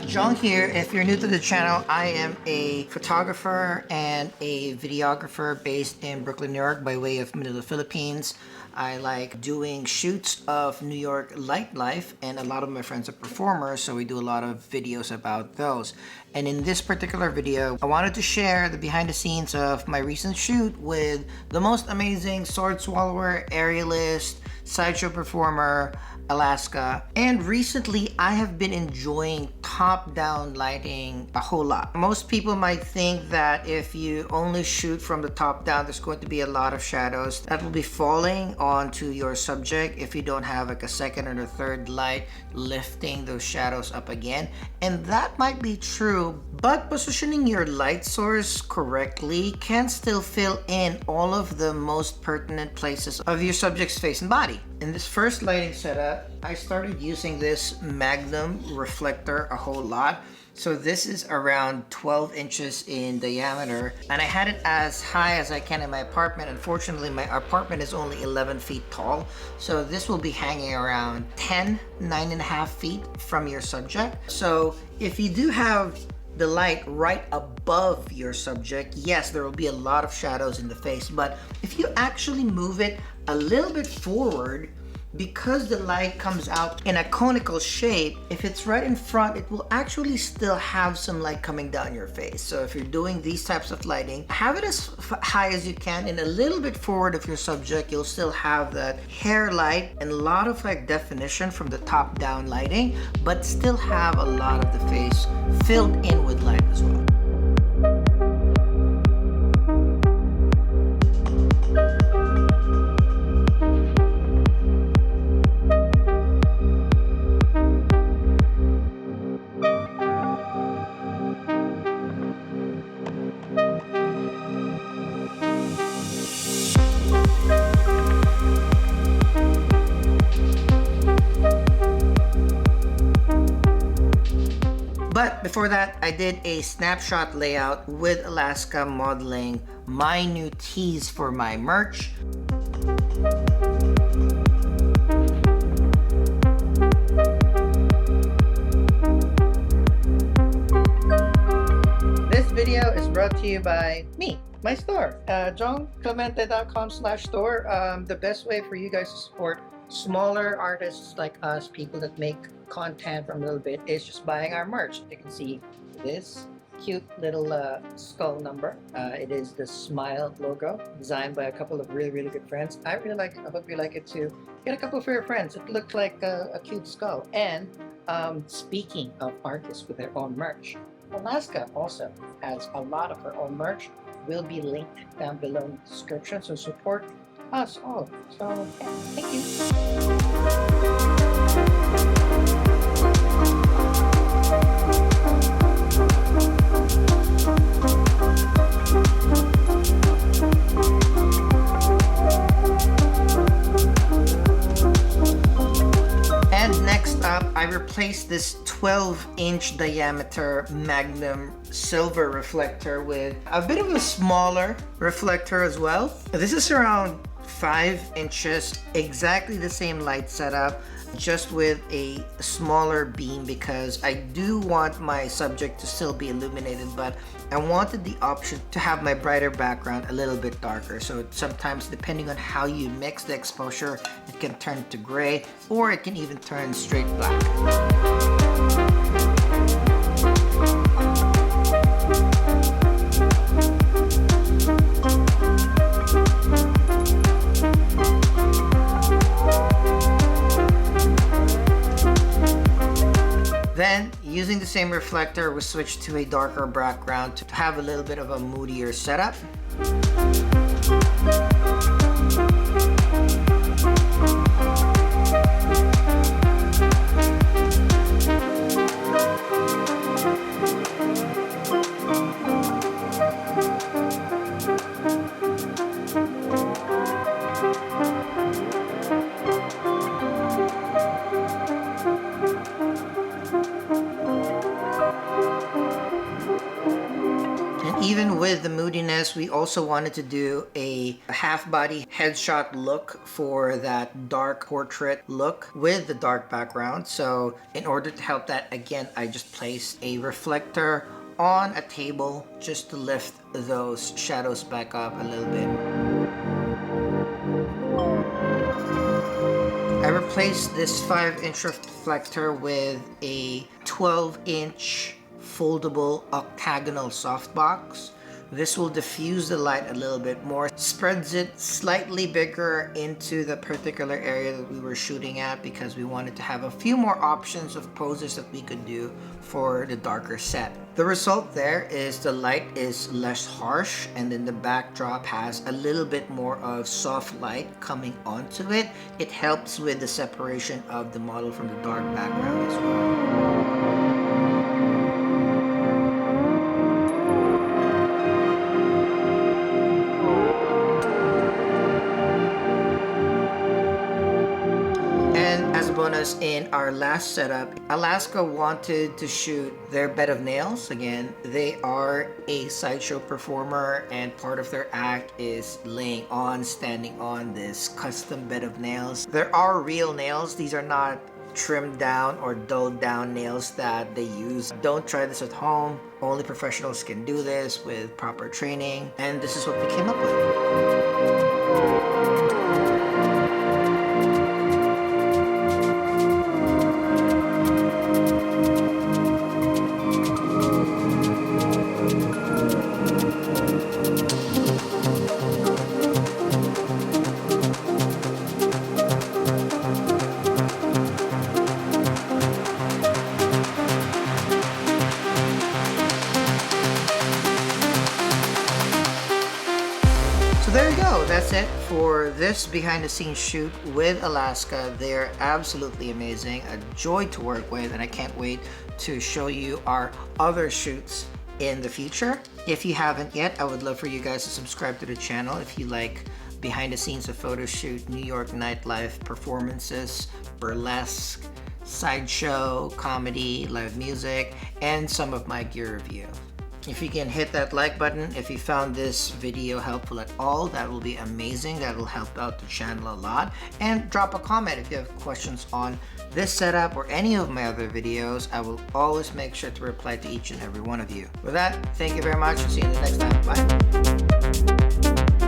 Jong here. If you're new to the channel, I am a photographer and a videographer based in Brooklyn, New York by way of Manila, Philippines. I like doing shoots of New York nightlife, and a lot of my friends are performers, so we do a lot of videos about those. And in this particular video, I wanted to share the behind the scenes of my recent shoot with the most amazing sword swallower, aerialist, sideshow performer, Alaska. And recently I have been enjoying top-down lighting a whole lot. Most people might think that if you only shoot from the top down, there's going to be a lot of shadows that will be falling onto your subject if you don't have like a second or a third light lifting those shadows up again. And that might be true, but positioning your light source correctly can still fill in all of the most pertinent places of your subject's face and body. In this first lighting setup, I started using this Magnum reflector a whole lot. So this is around 12 inches in diameter, and I had it as high as I can in my apartment. Unfortunately, my apartment is only 11 feet tall, so this will be hanging around 9.5 feet from your subject. So if you do have the light right above your subject, yes, there will be a lot of shadows in the face, but if you actually move it a little bit forward, because the light comes out in a conical shape, if it's right in front, it will actually still have some light coming down your face. So if you're doing these types of lighting, have it as high as you can and a little bit forward of your subject. You'll still have that hair light and a lot of like definition from the top down lighting, but still have a lot of the face filled in with light as well. But before that, I did a snapshot layout with Alaska modeling my new tees for my merch. This video is brought to you by me, my store, jongclemente.com/store. The best way for you guys to support smaller artists like us, people that make content from a little bit, is just buying our merch. You can see this cute little skull number. It is the Smile logo, designed by a couple of really good friends. I really like it. I hope you like it too. Get a couple of your friends. It looks like a cute skull. And speaking of artists with their own merch, Alaska also has a lot of her own merch. Will be linked down below in the description, so support us all. So yeah, thank you. And next up, I replaced this 12-inch diameter Magnum silver reflector with a bit of a smaller reflector as well. This is around 5 inches, exactly the same light setup, just with a smaller beam, because I do want my subject to still be illuminated, but I wanted the option to have my brighter background a little bit darker. So sometimes, depending on how you mix the exposure, it can turn to gray, or it can even turn straight black. Then, using the same reflector, we switched to a darker background to have a little bit of a moodier setup. Even with the moodiness, we also wanted to do a half-body headshot look for that dark portrait look with the dark background. So in order to help that, again, I just placed a reflector on a table just to lift those shadows back up a little bit. I replaced this 5-inch reflector with a 12-inch foldable octagonal softbox. This will diffuse the light a little bit more, spreads it slightly bigger into the particular area that we were shooting at because we wanted to have a few more options of poses that we could do for the darker set. The result there is the light is less harsh, and then the backdrop has a little bit more of soft light coming onto it. It helps with the separation of the model from the dark background as well. Bonus, in our last setup, Alaska wanted to shoot their bed of nails. Again, they are a sideshow performer, and part of their act is standing on this custom bed of nails. There are real nails. These are not trimmed down or dulled down nails that they use. Don't try this at home. Only professionals can do this with proper training, and this is what we came up with. There you go. That's it for this behind the scenes shoot with Alaska. They're absolutely amazing, a joy to work with, and I can't wait to show you our other shoots in the future. If you haven't yet, I would love for you guys to subscribe to the channel if you like behind the scenes of photo shoot, New York nightlife performances, burlesque, sideshow, comedy, live music, and some of my gear review. If you can hit that like button, if you found this video helpful at all, that will be amazing. That will help out the channel a lot. And drop a comment if you have questions on this setup or any of my other videos. I will always make sure to reply to each and every one of you. With that, thank you very much and see you the next time. Bye.